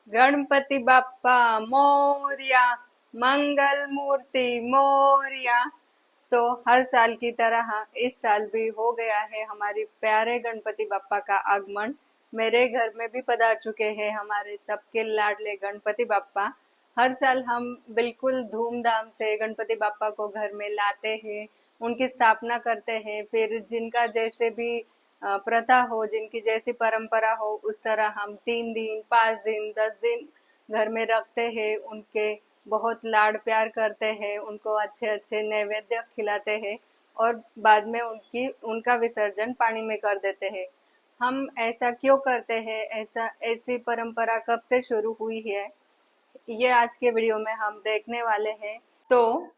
गणपति बाप्पा मोरया, मंगल मूर्ति मोरया। तो हर साल की तरह इस साल भी हो गया है हमारे प्यारे गणपति बाप्पा का आगमन। मेरे घर में भी पधार चुके हैं हमारे सबके लाडले गणपति बाप्पा। हर साल हम बिल्कुल धूमधाम से गणपति बाप्पा को घर में लाते हैं, उनकी स्थापना करते हैं। फिर जिनका जैसे भी प्रथा हो, जिनकी जैसी परंपरा हो, उस तरह हम 3 दिन 5 दिन 10 दिन घर में रखते हैं। उनके बहुत लाड प्यार करते हैं, उनको अच्छे अच्छे नैवेद्य खिलाते हैं और बाद में उनका विसर्जन पानी में कर देते हैं। हम ऐसा क्यों करते हैं, ऐसी परंपरा कब से शुरू हुई है, ये आज के वीडियो में हम देखने वाले हैं। तो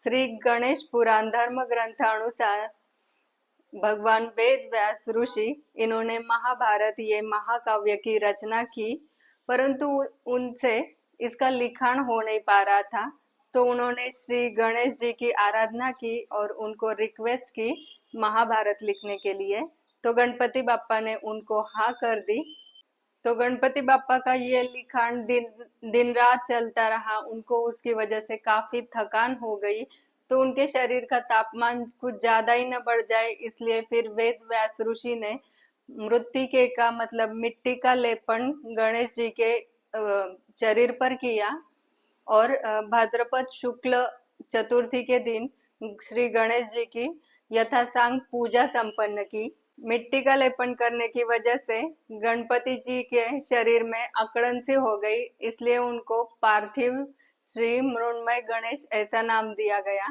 श्री गणेश पुराण धर्म ग्रंथानुसार भगवान वेद व्यास ऋषि, इन्होंने महाभारत ये महाकाव्य की रचना की, परंतु उनसे इसका लिखान हो नहीं पा रहा था। तो उन्होंने श्री गणेश जी की आराधना की और उनको रिक्वेस्ट की महाभारत लिखने के लिए। तो गणपति बाप्पा ने उनको हाँ कर दी। तो गणपति बाप्पा का ये लिखान दिन दिन रात चलता रहा। उनको उसकी वजह से काफी थकान हो गई। तो उनके शरीर का तापमान कुछ ज्यादा ही न बढ़ जाए, इसलिए फिर वेद व्यास ऋषि ने मृत्तिके का मतलब मिट्टी का लेपन गणेश जी के शरीर पर किया और भाद्रपद शुक्ल चतुर्थी के दिन श्री गणेश जी की यथासांग पूजा संपन्न की। मिट्टी का लेपन करने की वजह से गणपति जी के शरीर में अकड़न सी हो गई, इसलिए उनको पार्थिव श्री मृण्मय गणेश ऐसा नाम दिया गया।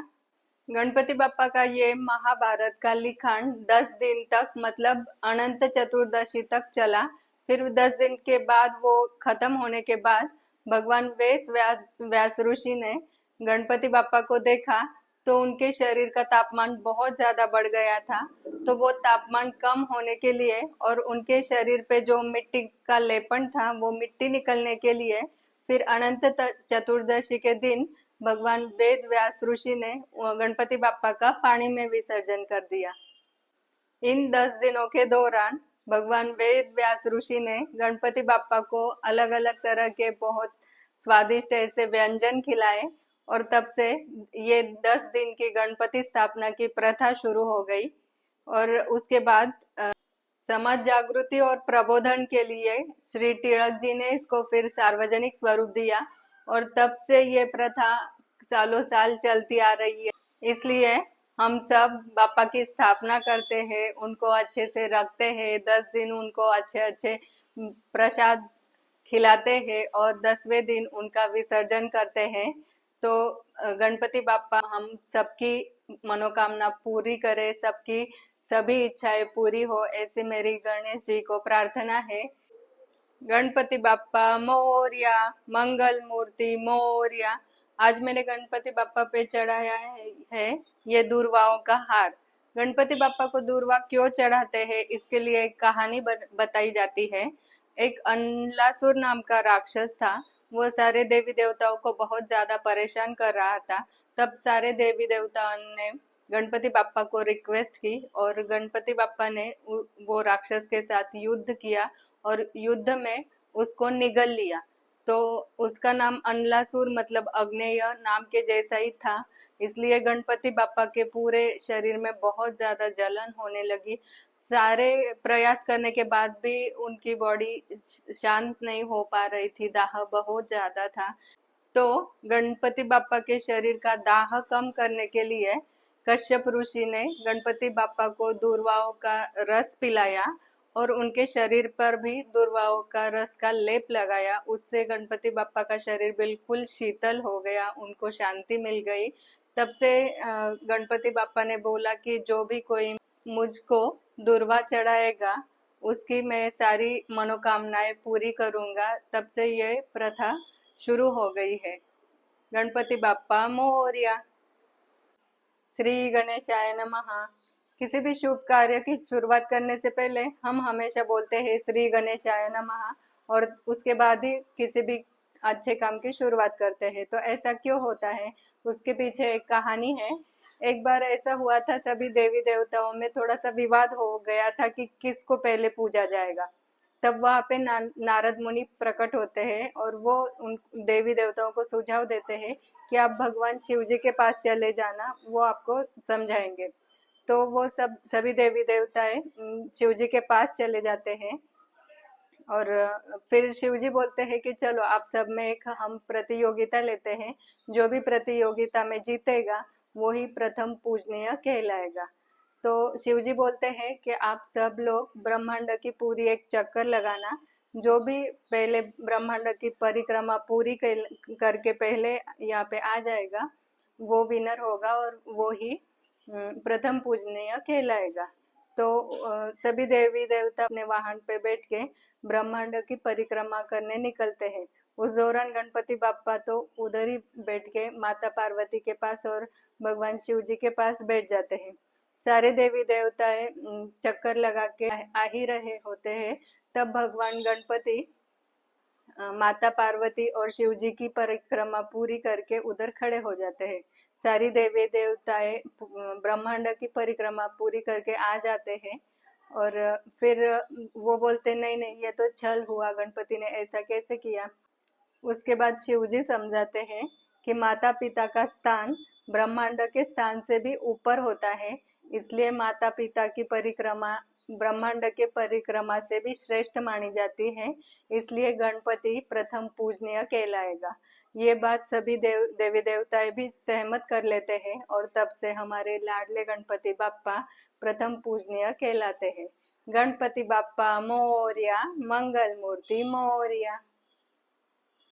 गणपति बाप्पा का ये महाभारत का लिखान 10 दिन तक मतलब अनंत चतुर्दशी तक चला। फिर 10 दिन के बाद वो खत्म होने के बाद भगवान व्यास ऋषि ने गणपति बाप्पा को देखा, तो उनके शरीर का तापमान बहुत ज्यादा बढ़ गया था। तो वो तापमान कम होने के लिए और उनके शरीर पे जो मिट्टी का लेपन था वो मिट्टी निकलने के लिए फिर अनंत चतुर्दशी के दिन भगवान वेद व्यास ऋषि ने गणपति बाप्पा का पानी में विसर्जन कर दिया। इन 10 दिनों के दौरान भगवान वेद व्यास ऋषि ने गणपति बाप्पा को अलग अलग तरह के बहुत स्वादिष्ट ऐसे व्यंजन खिलाए और तब से ये 10 दिन की गणपति स्थापना की प्रथा शुरू हो गई। और उसके बाद समाज जागृति और प्रबोधन के लिए श्री टिळक जी ने इसको फिर सार्वजनिक स्वरूप दिया और तब से ये प्रथा सालों साल चलती आ रही है। इसलिए हम सब बापा की स्थापना करते हैं, उनको अच्छे से रखते हैं, 10 दिन उनको अच्छे अच्छे प्रसाद खिलाते हैं और 10वें दिन उनका विसर्जन करते हैं। तो गणपति बाप्पा हम सबकी मनोकामना पूरी करे, सबकी सभी इच्छाएं पूरी हो, ऐसी मेरी गणेश जी को प्रार्थना है। गणपति बाप्पा मोरया, मंगल मूर्ति मोरया। आज मैंने गणपति बाप्पा पे चढ़ाया है ये दूर्वाओं का हार। गणपति बाप्पा को दूर्वा क्यों चढ़ाते हैं, इसके लिए एक कहानी बताई जाती है। एक अनलासुर नाम का राक्षस था। वो सारे देवी देवताओं को बहुत ज्यादा परेशान कर रहा था। तब सारे देवी देवताओं ने गणपति बाप्पा को रिक्वेस्ट की और गणपति बाप्पा ने वो राक्षस के साथ युद्ध किया और युद्ध में उसको निगल लिया। तो उसका नाम अनलासुर मतलब अग्नेय नाम के जैसा ही था। इसलिए गणपति बाप्पा के पूरे शरीर में बहुत ज्यादा जलन होने लगी। सारे प्रयास करने के बाद भी उनकी बॉडी शांत नहीं हो पा रही थी, दाह बहुत ज्यादा था। तो गणपति बाप्पा के शरीर का दाह कम करने के लिए कश्यप ऋषि ने गणपति बाप्पा को दूर्वाओं का रस पिलाया और उनके शरीर पर भी दूर्वाओं का रस का लेप लगाया। उससे गणपति बाप्पा का शरीर बिल्कुल शीतल हो गया, उनको शांति मिल गई। तब से गणपति बाप्पा ने बोला कि जो भी कोई मुझको दूर्वा चढ़ाएगा उसकी मैं सारी मनोकामनाएं पूरी करूंगा। तब से ये प्रथा शुरू हो गई है। गणपति बाप्पा मोरया। श्री गणेशाय नमः। किसी भी शुभ कार्य की शुरुआत करने से पहले हम हमेशा बोलते हैं श्री गणेशाय नमः और उसके बाद ही किसी भी अच्छे काम की शुरुआत करते हैं। तो ऐसा क्यों होता है, उसके पीछे एक कहानी है। एक बार ऐसा हुआ था, सभी देवी देवताओं में थोड़ा सा विवाद हो गया था कि किसको पहले पूजा जाएगा। तब वहां पे नारद मुनि प्रकट होते हैं और वो उन देवी देवताओं को सुझाव देते हैं कि आप भगवान शिव जी के पास चले जाना, वो आपको समझाएंगे। तो वो सभी देवी देवताएं शिव जी के पास चले जाते हैं। और फिर शिव जी बोलते हैं कि चलो आप सब में एक हम प्रतियोगिता लेते हैं, जो भी प्रतियोगिता में जीतेगा वो ही प्रथम पूजनीय कहलाएगा। तो शिव जी बोलते हैं कि आप सब लोग ब्रह्मांड की पूरी एक चक्कर लगाना, जो भी पहले ब्रह्मांड की परिक्रमा पूरी करके पहले यहाँ पे आ जाएगा वो विनर होगा और वो ही प्रथम पूजनीय कहलाएगा। तो सभी देवी देवता अपने वाहन पे बैठ के ब्रह्मांड की परिक्रमा करने निकलते हैं। उस दौरान गणपति बाप्पा तो उधर ही बैठ के माता पार्वती के पास और भगवान शिव जी के पास बैठ जाते हैं। सारे देवी देवताएं चक्कर लगा के आ ही रहे होते हैं, तब भगवान गणपति माता पार्वती और शिव जी की परिक्रमा पूरी करके उधर खड़े हो जाते हैं। सारी देवी देवताएं ब्रह्मांड की परिक्रमा पूरी करके आ जाते हैं और फिर वो बोलते नहीं नहीं ये तो छल हुआ, गणपति ने ऐसा कैसे किया। उसके बाद शिव जी समझाते हैं कि माता पिता का स्थान ब्रह्मांड के स्थान से भी ऊपर होता है, इसलिए माता पिता की परिक्रमा ब्रह्मांड के परिक्रमा से भी श्रेष्ठ मानी जाती है, इसलिए गणपति प्रथम पूजनीय कहलाएगा। ये बात सभी देवी देवताएं भी सहमत कर लेते हैं और तब से हमारे लाडले गणपति बाप्पा प्रथम पूजनीय कहलाते हैं। गणपति बाप्पा मोरया, मंगल मूर्ति मोरया।